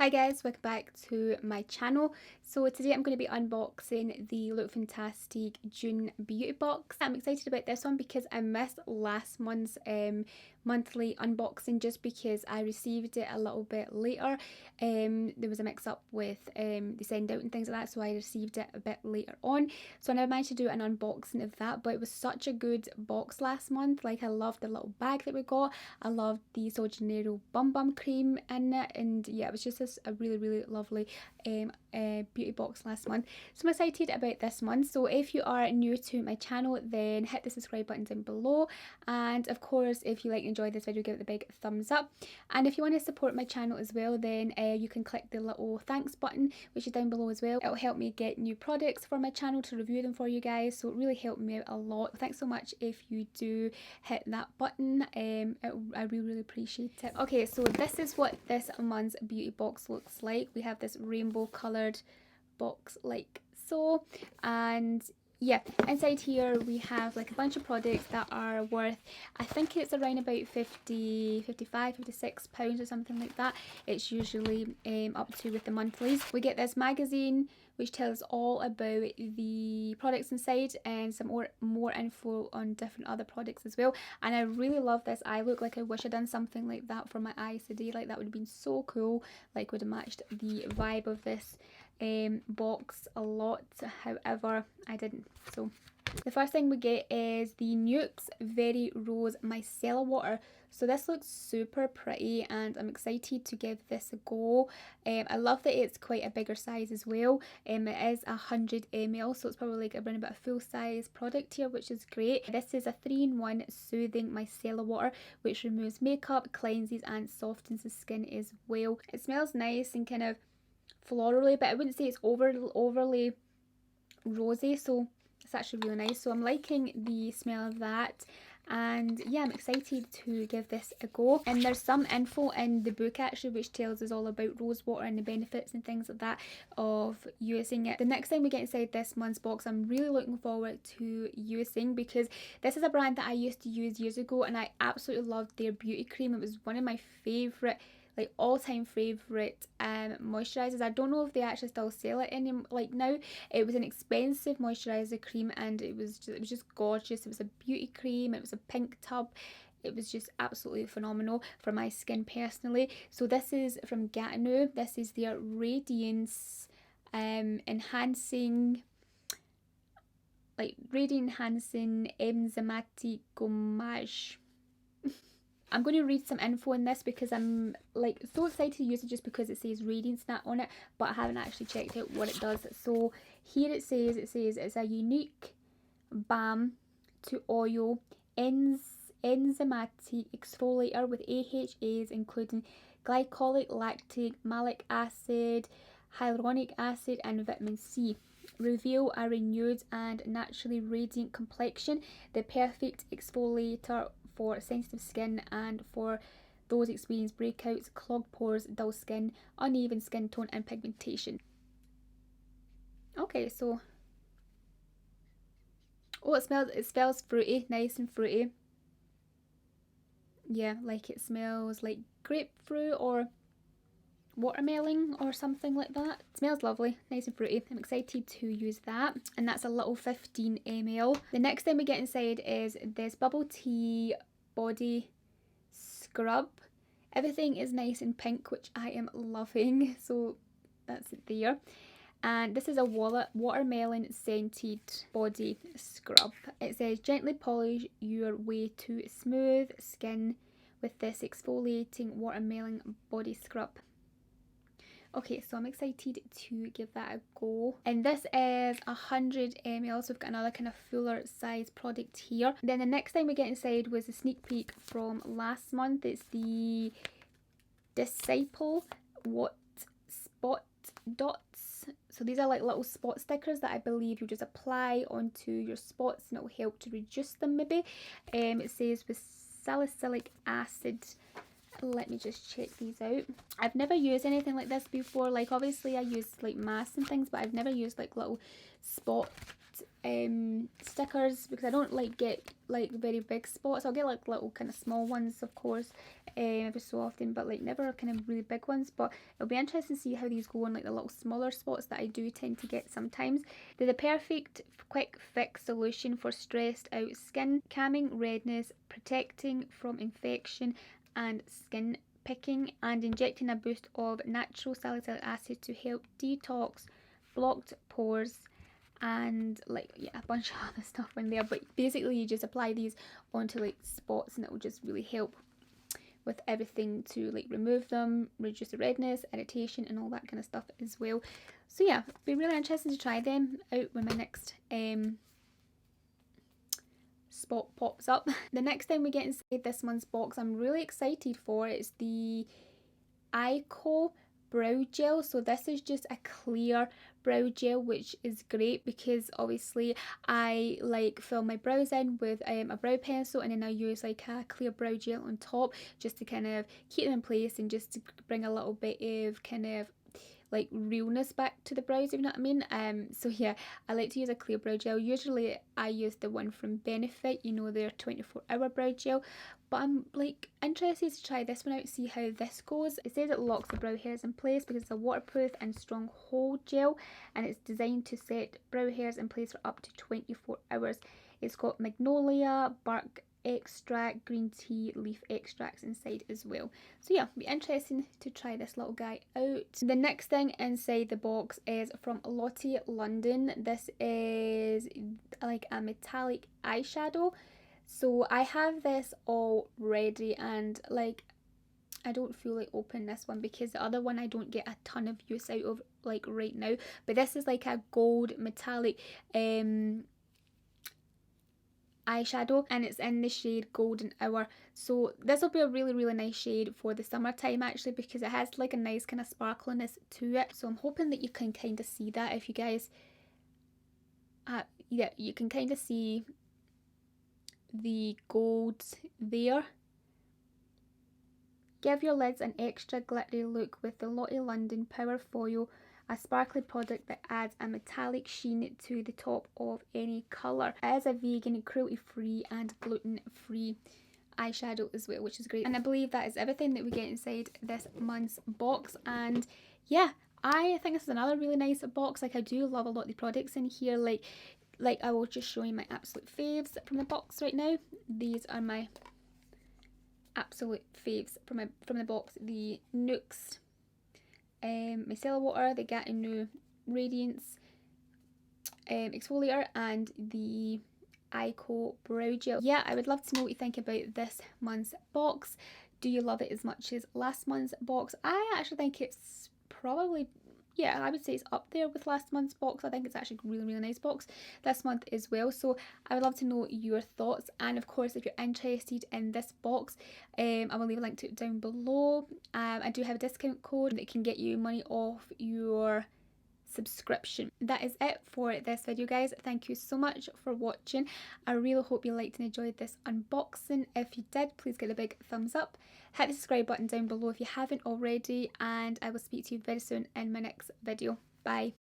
Hi guys, welcome back to my channel. So today I'm going to be unboxing the Look Fantastic June beauty box. I'm excited about this one because I missed last month's monthly unboxing just because I received it a little bit later. There was a mix up with the send out and things like that, so I received it a bit later on. So I never managed to do an unboxing of that, but it was such a good box last month. Like, I loved the little bag that we got. I loved the Sol Janeiro Bum cream in it, and yeah, it was just a really lovely beauty box last month. So I'm excited about this one. So if you are new to my channel, then hit the subscribe button down below, and of course if you like and enjoy this video, give it the big thumbs up. And if you want to support my channel as well, then you can click the little thanks button which is down below as well. It'll help me get new products for my channel to review them for you guys, so it really helped me out a lot. Thanks so much if you do hit that button. I really appreciate it. Okay, so this is what this month's beauty box looks like. We have this rainbow coloured box like so, and yeah, inside here we have like a bunch of products that are worth, I think it's around about 50, 55, 56 pounds or something like that. It's usually up to with the monthlies. We get this magazine which tells all about the products inside and some more info on different other products as well. And I really love this eye look. Like, I wish I'd done something like that for my eyes today. Like, that would have been so cool. Like, would have matched the vibe of this box a lot. However, I didn't. So the first thing we get is the Nuxe Very Rose Micellar Water. So this looks super pretty and I'm excited to give this a go. I love that it's quite a bigger size as well. It is 100 ml, so it's probably like around about a full size product here, which is great. This is a 3-in-1 soothing micellar water which removes makeup, cleanses and softens the skin as well. It smells nice and kind of florally, but I wouldn't say it's overly rosy, so it's actually really nice. So I'm liking the smell of that, and yeah, I'm excited to give this a go. And there's some info in the book actually which tells us all about rose water and the benefits and things like that of using it. The next thing we get inside this month's box I'm really looking forward to using, because this is a brand that I used to use years ago and I absolutely loved their beauty cream. It was one of my favourite, like all-time favourite moisturisers. I don't know if they actually still sell it any like now. It was an expensive moisturiser cream and it was just gorgeous. It was a beauty cream, it was a pink tub. It was just absolutely phenomenal for my skin personally. So this is from Gatineau. This is their Radiance enhancing enzymatic gommage. I'm going to read some info in this because I'm like so excited to use it just because it says Radiance Nat on it, but I haven't actually checked out what it does. So here it says it's a unique balm to oil enzymatic exfoliator with AHAs including glycolic, lactic, malic acid, hyaluronic acid and vitamin C. Reveal a renewed and naturally radiant complexion, the perfect exfoliator for sensitive skin and for those experiencing breakouts, clogged pores, dull skin, uneven skin tone and pigmentation. Okay, so oh, it smells fruity, nice and fruity. Yeah, like it smells like grapefruit or watermelon or something like that. It smells lovely, nice and fruity. I'm excited to use that, and that's a little 15 ml. The next thing we get inside is this bubble tea body scrub. Everything is nice and pink, which I am loving, so that's it there. And this is a watermelon scented body scrub. It says gently polish your way to smooth skin with this exfoliating watermelon body scrub. Okay, so I'm excited to give that a go. And this is 100 ml, so we've got another kind of fuller size product here. Then the next thing we get inside was a sneak peek from last month. It's the Disciple What Spot Dots. So these are like little spot stickers that I believe you just apply onto your spots and it will help to reduce them maybe. It says with salicylic acid. Let me just check these out. I've never used anything like this before. Like, obviously I use like masks and things, but I've never used like little spot stickers because I don't like get like very big spots. I'll get like little kind of small ones, of course, every so often, but like never kind of really big ones. But it'll be interesting to see how these go on like the little smaller spots that I do tend to get sometimes. They're the perfect quick fix solution for stressed out skin, calming redness, protecting from infection and skin picking, and injecting a boost of natural salicylic acid to help detox blocked pores and like yeah, a bunch of other stuff in there. But basically you just apply these onto like spots and it will just really help with everything to like remove them, reduce the redness, irritation and all that kind of stuff as well. So yeah, it'd be really interesting to try them out when my next spot pops up. The next thing we get inside this month's box I'm really excited for is the eyeshadow brow gel. So this is just a clear brow gel, which is great because obviously I like fill my brows in with a brow pencil, and then I use like a clear brow gel on top just to kind of keep them in place and just to bring a little bit of kind of like realness back to the brows, if you know what I mean. So yeah, I like to use a clear brow gel. Usually I use the one from Benefit, you know, their 24-hour brow gel, but I'm like interested to try this one out, see how this goes. It says it locks the brow hairs in place because it's a waterproof and strong hold gel, and it's designed to set brow hairs in place for up to 24 hours. It's got magnolia, bark extract, green tea, leaf extracts inside as well. So yeah, it'll be interesting to try this little guy out. The next thing inside the box is from Lottie London. This is like a metallic eyeshadow. So I have this already, and like I don't feel like opening this one because the other one I don't get a ton of use out of like right now. But this is like a gold metallic eyeshadow, and it's in the shade Golden Hour. So this will be a really nice shade for the summertime actually, because it has like a nice kind of sparkliness to it. So I'm hoping that you can kind of see that. If you guys yeah, you can kind of see the gold there. Give your lids an extra glittery look with the Lottie London Power Foil, a sparkly product that adds a metallic sheen to the top of any colour. It is a vegan, cruelty-free and gluten-free eyeshadow as well, which is great. And I believe that is everything that we get inside this month's box. And yeah, I think this is another really nice box. Like I do love a lot of the products in here. Like I will just show you my absolute faves from the box right now. These are my absolute faves from the box. The Nuxe micellar water, the Gatineau radiance exfoliator, and the eyeshadow brow gel. Yeah, I would love to know what you think about this month's box. Do you love it as much as last month's box? I actually think it's probably, yeah, I would say it's up there with last month's box. I think it's actually a really nice box this month as well. So I would love to know your thoughts, and of course if you're interested in this box, I will leave a link to it down below. I do have a discount code that can get you money off your subscription. That is it for this video, guys. Thank you so much for watching. I really hope you liked and enjoyed this unboxing. If you did, please give it a big thumbs up. Hit the subscribe button down below if you haven't already, and I will speak to you very soon in my next video. Bye.